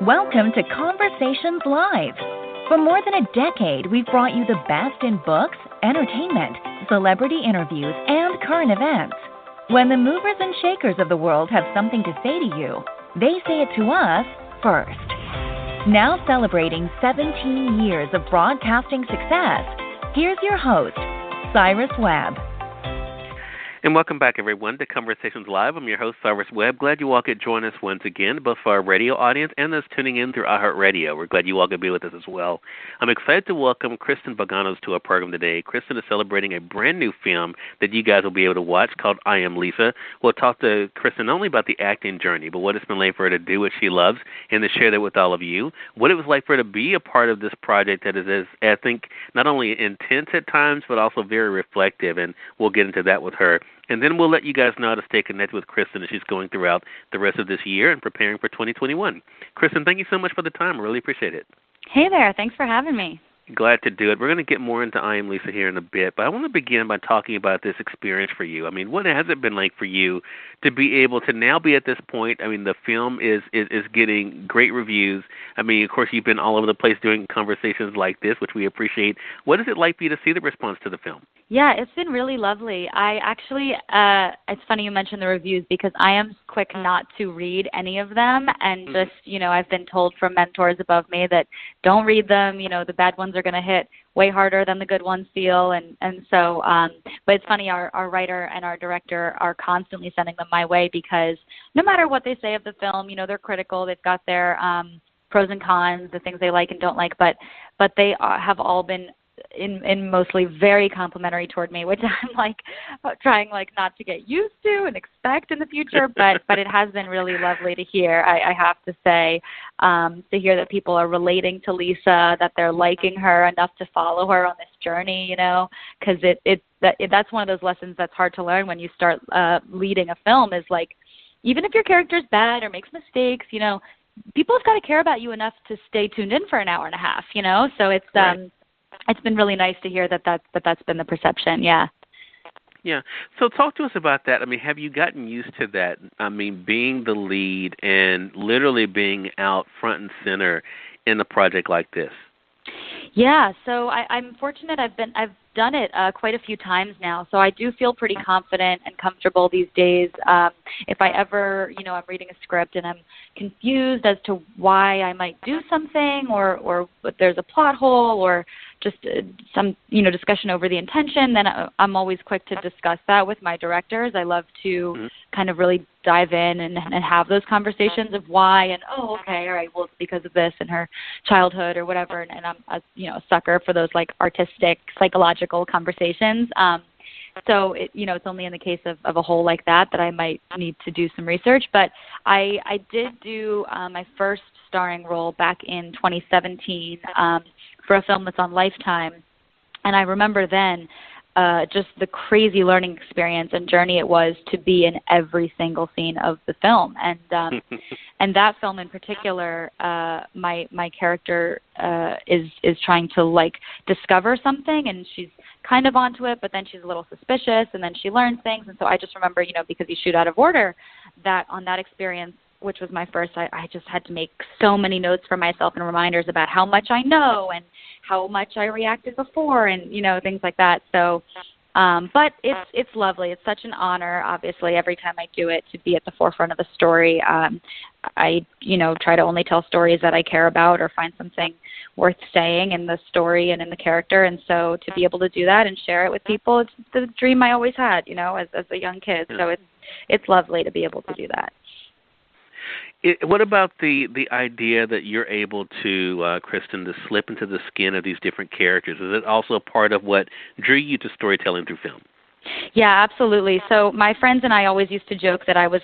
Welcome to Conversations Live. For more than a decade, we've brought you the best in books, entertainment, celebrity interviews, and current events. When the movers and shakers of the world have something to say to you, they say it to us first. Now celebrating 17 years of broadcasting success, here's your host, Cyrus Webb. And welcome back, everyone, to Conversations Live. I'm your host, Cyrus Webb. Glad you all could join us once again, both for our radio audience and those tuning in through iHeartRadio. We're glad you all could be with us as well. I'm excited to welcome Kristen Vaganos to our program today. Kristen is celebrating a brand new film that you guys will be able to watch called I Am Lisa. We'll talk to Kristen not only about the acting journey, but what it's been like for her to do what she loves and to share that with all of you. What it was like for her to be a part of this project that is, I think, not only intense at times, but also very reflective, and we'll get into that with her. And then we'll let you guys know how to stay connected with Kristen as she's going throughout the rest of this year and preparing for 2021. Kristen, thank you so much for the time. I really appreciate it. Hey there. Thanks for having me. Glad to do it. We're going to get more into I Am Lisa here in a bit, but I want to begin by talking about this experience for you. I mean, what has it been like for you to be able to now be at this point? I mean, the film is getting great reviews. I mean, of course, you've been all over the place doing conversations like this, which we appreciate. What is it like for you to see the response to the film? Yeah, it's been really lovely. I actually, it's funny you mentioned the reviews because I am quick not to read any of them. And just, I've been told from mentors above me that don't read them. The bad ones are going to hit way harder than the good ones feel. And so, but it's funny, our writer and our director are constantly sending them my way because no matter what they say of the film, they're critical. They've got their pros and cons, the things they like and don't like, but they have all been in mostly very complimentary toward me, which I'm trying not to get used to and expect in the future, but it has been really lovely to hear. I have to say, to hear that people are relating to Lisa, that they're liking her enough to follow her on this journey, because that's one of those lessons that's hard to learn when you start leading a film is even if your character's bad or makes mistakes, people have got to care about you enough to stay tuned in for an hour and a half, so it's right. It's been really nice to hear that's been the perception, yeah. Yeah. So talk to us about that. I mean, have you gotten used to that? I mean, being the lead and literally being out front and center in a project like this. Yeah, so I'm fortunate. I've done it quite a few times now, so I do feel pretty confident and comfortable these days. If I ever, I'm reading a script and I'm confused as to why I might do something, or if there's a plot hole, or just some, discussion over the intention, then I'm always quick to discuss that with my directors. I love to kind of really dive in and have those conversations of why and, okay, all right, well, it's because of this and her childhood or whatever, and I'm a sucker for those artistic, psychological conversations. So it's only in the case of a whole like that I might need to do some research. But I did do my first starring role back in 2017 for a film that's on Lifetime, and I remember then just the crazy learning experience and journey it was to be in every single scene of the film. And and that film in particular, my character is trying to discover something, and she's kind of onto it, but then she's a little suspicious, and then she learns things. And so I just remember, because you shoot out of order, that on that experience, which was my first, I just had to make so many notes for myself and reminders about how much I know and how much I reacted before and, things like that. So, but it's lovely. It's such an honor, obviously, every time I do it, to be at the forefront of the story. I try to only tell stories that I care about or find something worth saying in the story and in the character. And so to be able to do that and share it with people, it's the dream I always had, as a young kid. So it's lovely to be able to do that. What about the idea that you're able to, Kristen, to slip into the skin of these different characters? Is it also part of what drew you to storytelling through film? Yeah, absolutely. So my friends and I always used to joke that I was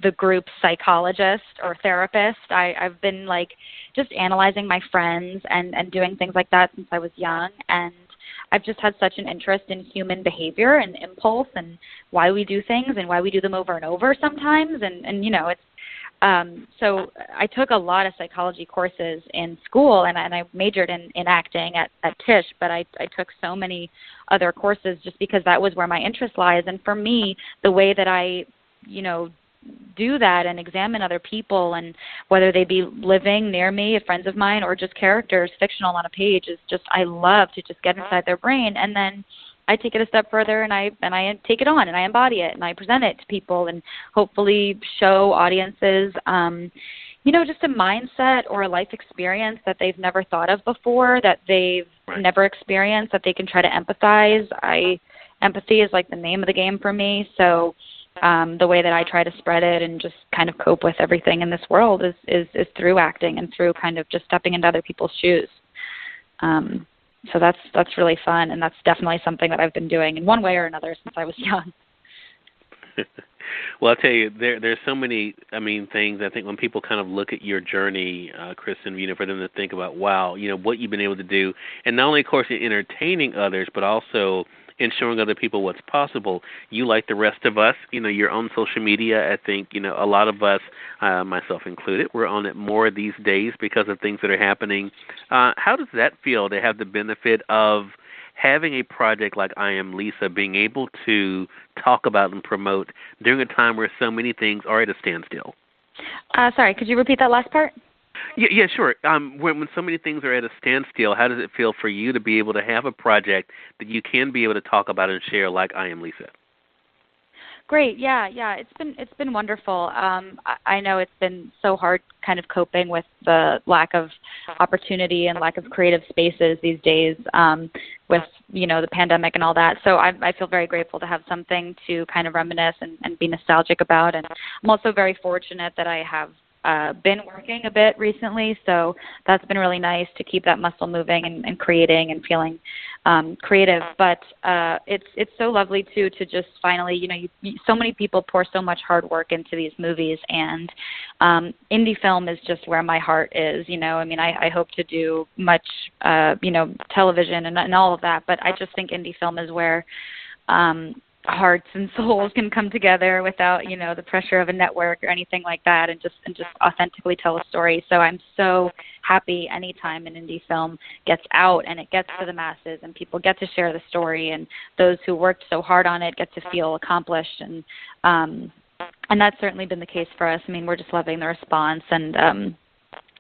the group's psychologist or therapist. I've been just analyzing my friends and doing things like that since I was young. And I've just had such an interest in human behavior and impulse and why we do things and why we do them over and over sometimes. And it's so I took a lot of psychology courses in school, and I majored in acting at Tisch, but I took so many other courses just because that was where my interest lies. And for me, the way that I, do that and examine other people, and whether they be living near me, friends of mine, or just characters, fictional on a page, is just, I love to just get inside their brain, and then I take it a step further, and I take it on, and I embody it, and I present it to people, and hopefully show audiences, just a mindset or a life experience that they've never thought of before, that they've never experienced, that they can try to empathize. Empathy is like the name of the game for me. So the way that I try to spread it and just kind of cope with everything in this world is through acting and through kind of just stepping into other people's shoes. So that's really fun, and that's definitely something that I've been doing in one way or another since I was young. Well, I'll tell you, there's so many, things. I think when people kind of look at your journey, Kristen, for them to think about, wow, what you've been able to do, and not only, of course, in entertaining others, but also in showing other people what's possible. You, like the rest of us, you're on social media. I think, a lot of us, myself included, we're on it more these days because of things that are happening. How does that feel to have the benefit of having a project like I Am Lisa, being able to talk about and promote during a time where so many things are at a standstill? Sorry, could you repeat that last part? Yeah, sure. When so many things are at a standstill, how does it feel for you to be able to have a project that you can be able to talk about and share like I Am Lisa? Great. Yeah. It's been wonderful. I know it's been so hard kind of coping with the lack of opportunity and lack of creative spaces these days with, the pandemic and all that. So I feel very grateful to have something to kind of reminisce and be nostalgic about. And I'm also very fortunate that I have been working a bit recently, so that's been really nice to keep that muscle moving and creating and feeling creative. But it's so lovely too to just finally, so many people pour so much hard work into these movies, and indie film is just where my heart is. I hope to do much, television and all of that, but I just think indie film is where hearts and souls can come together without, the pressure of a network or anything like that, and just authentically tell a story. So I'm so happy anytime an indie film gets out and it gets to the masses and people get to share the story, and those who worked so hard on it get to feel accomplished. And that's certainly been the case for us. We're just loving the response, and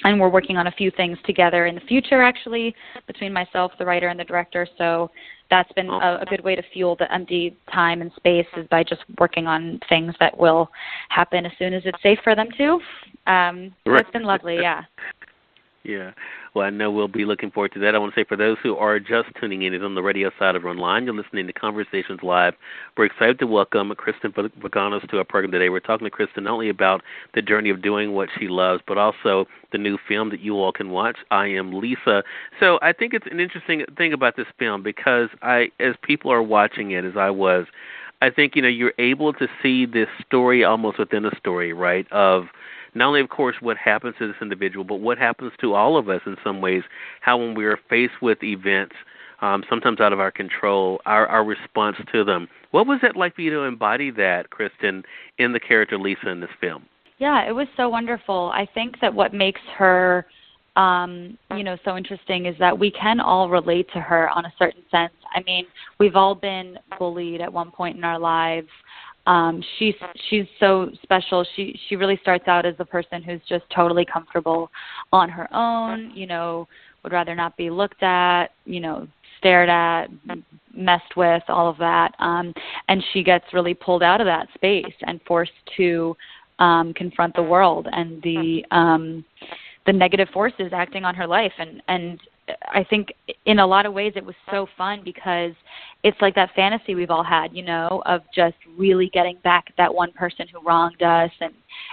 we're working on a few things together in the future, actually, between myself, the writer, and the director. So that's been a good way to fuel the empty time and space, is by just working on things that will happen as soon as it's safe for them to. It's been lovely, yeah. Yeah. Well, I know we'll be looking forward to that. I want to say, for those who are just tuning in, it's on the radio side or online. You're listening to Conversations Live. We're excited to welcome Kristen Vaganos to our program today. We're talking to Kristen not only about the journey of doing what she loves, but also the new film that you all can watch, I Am Lisa. So I think it's an interesting thing about this film, because as people are watching it, as I was, I think, you're able to see this story almost within a story, right, of not only, of course, what happens to this individual, but what happens to all of us in some ways, how when we are faced with events, sometimes out of our control, our response to them. What was it like for you to embody that, Kristen, in the character Lisa in this film? Yeah, it was so wonderful. I think that what makes her, so interesting is that we can all relate to her on a certain sense. We've all been bullied at one point in our lives. She's so special. She really starts out as the person who's just totally comfortable on her own, would rather not be looked at, stared at, messed with, all of that. And she gets really pulled out of that space and forced to confront the world and the negative forces acting on her life. And I think in a lot of ways it was so fun, because it's like that fantasy we've all had, of just really getting back at that one person who wronged us,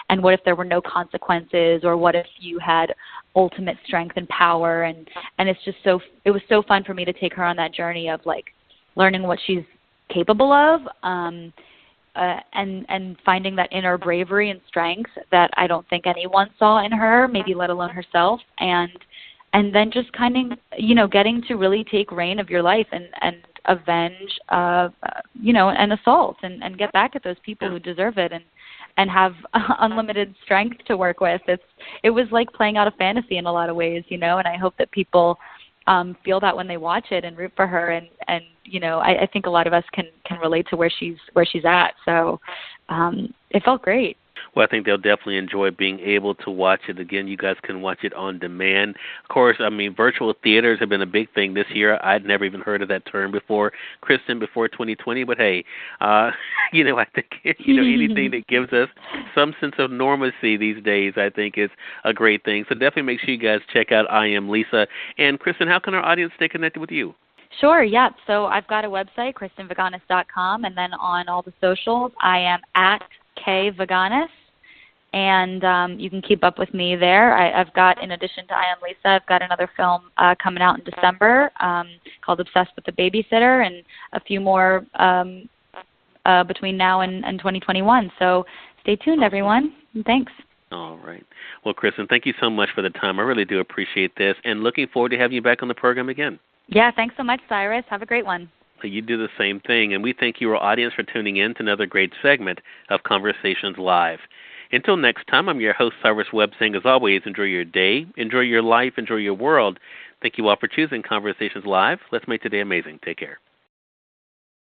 and what if there were no consequences, or what if you had ultimate strength and power, and it's just it was so fun for me to take her on that journey of like learning what she's capable of, and finding that inner bravery and strength that I don't think anyone saw in her, maybe let alone herself, and then just kind of, getting to really take reign of your life and avenge, an assault and get back at those people who deserve it and have unlimited strength to work with. It was like playing out a fantasy in a lot of ways, and I hope that people feel that when they watch it and root for her. And I think a lot of us can relate to where she's at. So it felt great. Well, I think they'll definitely enjoy being able to watch it. Again, you guys can watch it on demand. Of course, I mean, virtual theaters have been a big thing this year. I'd never even heard of that term before, Kristen, before 2020. But hey, I think anything that gives us some sense of normalcy these days, I think, is a great thing. So definitely make sure you guys check out I Am Lisa. And Kristen, how can our audience stay connected with you? Sure, yeah. So I've got a website, KristenVaganos.com, and then on all the socials, I am at KVaganos, and you can keep up with me there. I've got, in addition to I Am Lisa, I've got another film coming out in December called Obsessed with the Babysitter, and a few more between now and 2021. So stay tuned, everyone, and thanks. All right. Well, Kristen, thank you so much for the time. I really do appreciate this, and looking forward to having you back on the program again. Yeah, thanks so much, Cyrus. Have a great one. You do the same thing, and we thank you, our audience, for tuning in to another great segment of Conversations Live. Until next time, I'm your host, Cyrus Webb, saying, as always, enjoy your day, enjoy your life, enjoy your world. Thank you all for choosing Conversations Live. Let's make today amazing. Take care.